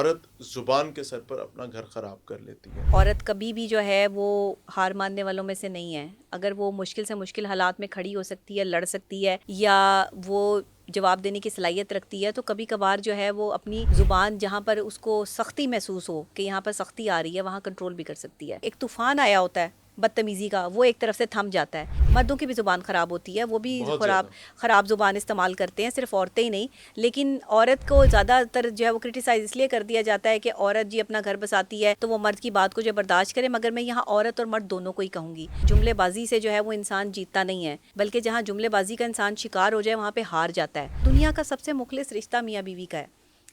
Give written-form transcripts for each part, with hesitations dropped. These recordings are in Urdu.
عورت زبان کے سر پر اپنا گھر خراب کر لیتی ہے۔ عورت کبھی بھی جو ہے وہ ہار ماننے والوں میں سے نہیں ہے. اگر وہ مشکل سے مشکل حالات میں کھڑی ہو سکتی ہے، لڑ سکتی ہے، یا وہ جواب دینے کی صلاحیت رکھتی ہے، تو کبھی کبھار جو ہے وہ اپنی زبان جہاں پر اس کو سختی محسوس ہو کہ یہاں پر سختی آ رہی ہے، وہاں کنٹرول بھی کر سکتی ہے. ایک طوفان آیا ہوتا ہے بدتمیزی کا، وہ ایک طرف سے تھم جاتا ہے. مردوں کی بھی زبان خراب ہوتی ہے، وہ بھی بہت زیادہ۔ خراب زبان استعمال کرتے ہیں، صرف عورتیں ہی نہیں. لیکن عورت کو زیادہ تر جو ہے وہ کرٹیسائز اس لیے کر دیا جاتا ہے کہ عورت جی اپنا گھر بساتی ہے تو وہ مرد کی بات کو جو برداشت کرے، مگر میں یہاں عورت اور مرد دونوں کو ہی کہوں گی. جملے بازی سے جو ہے وہ انسان جیتتا نہیں ہے، بلکہ جہاں جملے بازی کا انسان شکار ہو جائے وہاں پہ ہار جاتا ہے. دنیا کا سب سے مخلص رشتہ میاں بیوی کا ہے،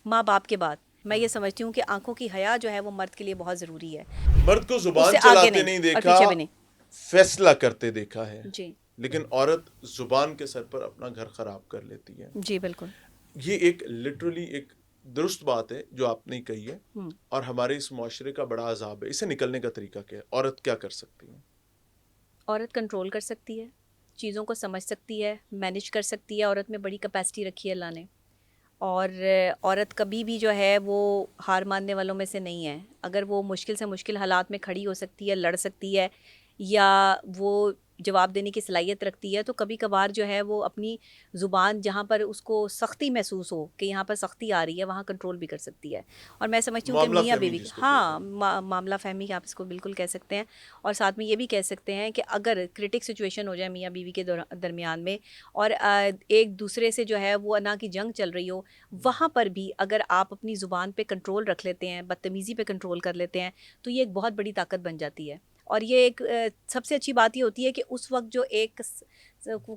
ماں باپ کے بعد. میں یہ سمجھتی ہوں کہ آنکھوں کی حیا جو ہے وہ مرد کے لیے بہت ضروری ہے. مرد کو اس سے زبان آگے چلاتے نہیں نہیں اور دیکھا، پیچھے بھی نہیں. فیصلہ کرتے دیکھا ہے، جی لیکن عورت زبان کے سر پر اپنا گھر خراب کر لیتی ہے۔ جی بالکل. یہ ایک لٹرلی ایک درست بات ہے جو آپ نے کہی ہے، اور ہمارے اس معاشرے کا بڑا عذاب ہے. اسے نکلنے کا طریقہ کیا ہے؟ عورت کیا کر سکتی ہے؟ عورت کنٹرول کر سکتی ہے، چیزوں کو سمجھ سکتی ہے، مینیج کر سکتی ہے. عورت میں بڑی کیپیسٹی رکھی ہے اللہ نے، اور عورت کبھی بھی جو ہے وہ ہار ماننے والوں میں سے نہیں ہے. اگر وہ مشکل سے مشکل حالات میں کھڑی ہو سکتی ہے، لڑ سکتی ہے، یا وہ جواب دینے کی صلاحیت رکھتی ہے، تو کبھی کبھار جو ہے وہ اپنی زبان جہاں پر اس کو سختی محسوس ہو کہ یہاں پر سختی آ رہی ہے، وہاں کنٹرول بھی کر سکتی ہے. اور میں سمجھتی ہوں کہ معاملہ میاں فہمی بیوی جس کو کہتے ہاں ہیں۔ معاملہ فہمی آپ اس کو بالکل کہہ سکتے ہیں. اور ساتھ میں یہ بھی کہہ سکتے ہیں کہ اگر کرٹک سچویشن ہو جائے میاں بیوی کے درمیان میں، اور ایک دوسرے سے جو ہے وہ انا کی جنگ چل رہی ہو، وہاں پر بھی اگر آپ اپنی زبان پہ کنٹرول رکھ لیتے ہیں، بدتمیزی پہ کنٹرول کر لیتے ہیں، تو یہ ایک بہت بڑی طاقت بن جاتی ہے. اور یہ ایک سب سے اچھی بات یہ ہوتی ہے کہ اس وقت جو ایک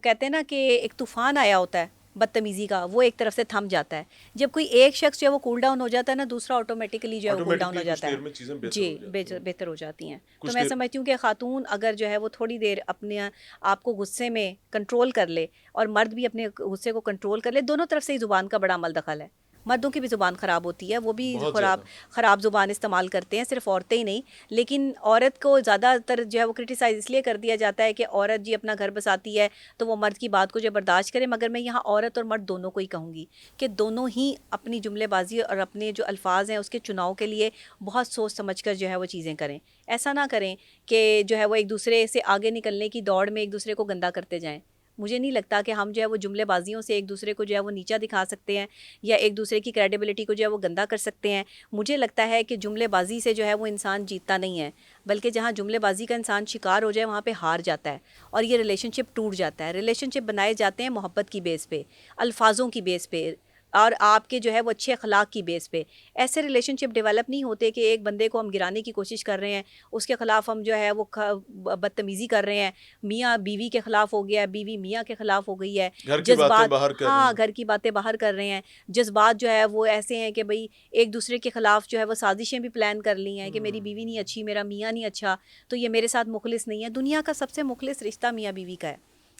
کہتے ہیں نا کہ ایک طوفان آیا ہوتا ہے بدتمیزی کا، وہ ایک طرف سے تھم جاتا ہے. جب کوئی ایک شخص جو ہے وہ کول ڈاؤن ہو جاتا ہے نا، دوسرا آٹومیٹکلی جو ہے وہ کول ڈاؤن ہو آٹومیٹکلی کچھ جاتا ہے. دیر میں چیزیں بہتر جی ہو جاتی ہیں۔ بہتر ہو جاتی ہیں. تو کچھ میں دیر سمجھتی ہوں کہ خاتون اگر جو ہے وہ تھوڑی دیر اپنے آپ کو غصے میں کنٹرول کر لے، اور مرد بھی اپنے غصے کو کنٹرول کر لے، دونوں طرف سے ہی زبان کا بڑا عمل دخل ہے. مردوں کی بھی زبان خراب ہوتی ہے، وہ بھی بہت زیادہ۔ خراب زبان استعمال کرتے ہیں، صرف عورتیں ہی نہیں. لیکن عورت کو زیادہ تر جو ہے وہ کرٹیسائز اس لیے کر دیا جاتا ہے کہ عورت جی اپنا گھر بساتی ہے تو وہ مرد کی بات کو جو برداشت کرے، مگر میں یہاں عورت اور مرد دونوں کو ہی کہوں گی کہ دونوں ہی اپنی جملے بازی اور اپنے جو الفاظ ہیں اس کے چناؤ کے لیے بہت سوچ سمجھ کر جو ہے وہ چیزیں کریں. ایسا نہ کریں کہ جو ہے وہ ایک دوسرے سے آگے نکلنے کی دوڑ میں ایک دوسرے کو گندا کرتے جائیں. مجھے نہیں لگتا کہ ہم جو ہے وہ جملے بازیوں سے ایک دوسرے کو جو ہے وہ نیچا دکھا سکتے ہیں، یا ایک دوسرے کی کریڈیبلٹی کو جو ہے وہ گندا کر سکتے ہیں. مجھے لگتا ہے کہ جملے بازی سے جو ہے وہ انسان جیتتا نہیں ہے، بلکہ جہاں جملے بازی کا انسان شکار ہو جائے وہاں پہ ہار جاتا ہے، اور یہ ریلیشن شپ ٹوٹ جاتا ہے. ریلیشن شپ بنائے جاتے ہیں محبت کی بیس پہ، الفاظوں کی بیس پہ، اور آپ کے جو ہے وہ اچھے اخلاق کی بیس پہ. ایسے ریلیشن شپ ڈیولپ نہیں ہوتے کہ ایک بندے کو ہم گرانے کی کوشش کر رہے ہیں، اس کے خلاف ہم جو ہے وہ بدتمیزی کر رہے ہیں. میاں بیوی کے خلاف ہو گیا، بیوی میاں کے خلاف ہو گئی ہے، گھر کی باتیں جذبات، باہر کر رہے ہاں ہیں۔ گھر کی باتیں باہر کر رہے ہیں. جذبات جو ہے وہ ایسے ہیں کہ بھئی ایک دوسرے کے خلاف جو ہے وہ سازشیں بھی پلان کر لی ہیں کہ میری بیوی نہیں اچھی، میرا میاں نہیں اچھا، تو یہ میرے ساتھ مخلص نہیں ہے. دنیا کا سب سے مخلص رشتہ میاں بیوی کا ہے،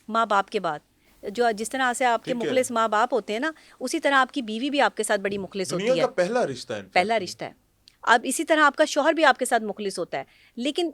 ماں باپ کے بعد. جو جس طرح سے آپ کے ٹھیک ہے۔ مخلص ماں باپ ہوتے ہیں نا، اسی طرح آپ کی بیوی بھی آپ کے ساتھ بڑی مخلص دنیا ہوتی ہے. کا پہلا رشتہ پہلا انفیکٹ یہ۔ رشتہ ہے. اب اسی طرح آپ کا شوہر بھی آپ کے ساتھ مخلص ہوتا ہے. لیکن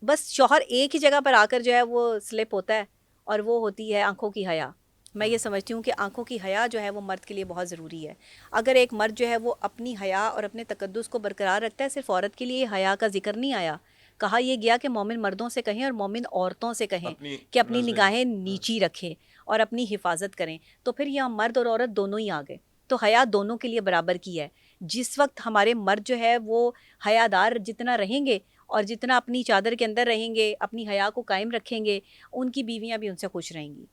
بس شوہر ایک ہی جگہ پر آ کر جو ہے وہ سلپ ہوتا ہے، اور وہ ہوتی ہے آنکھوں کی حیا. میں یہ سمجھتی ہوں کہ آنکھوں کی حیا جو ہے وہ مرد کے لیے بہت ضروری ہے. اگر ایک مرد جو ہے وہ اپنی حیا اور اپنے تقدس کو برقرار رکھتا ہے، صرف عورت کے لیے حیا کا ذکر نہیں آیا. کہا یہ گیا کہ مومن مردوں سے کہیں اور مومن عورتوں سے کہیں کہ اپنی نظریں نگاہیں نیچی رکھیں اور اپنی حفاظت کریں. تو پھر یہ مرد اور عورت دونوں ہی آ گئے. تو حیا دونوں کے لیے برابر کی ہے. جس وقت ہمارے مرد جو ہے وہ حیادار جتنا رہیں گے اور جتنا اپنی چادر کے اندر رہیں گے، اپنی حیا کو قائم رکھیں گے، ان کی بیویاں بھی ان سے خوش رہیں گی.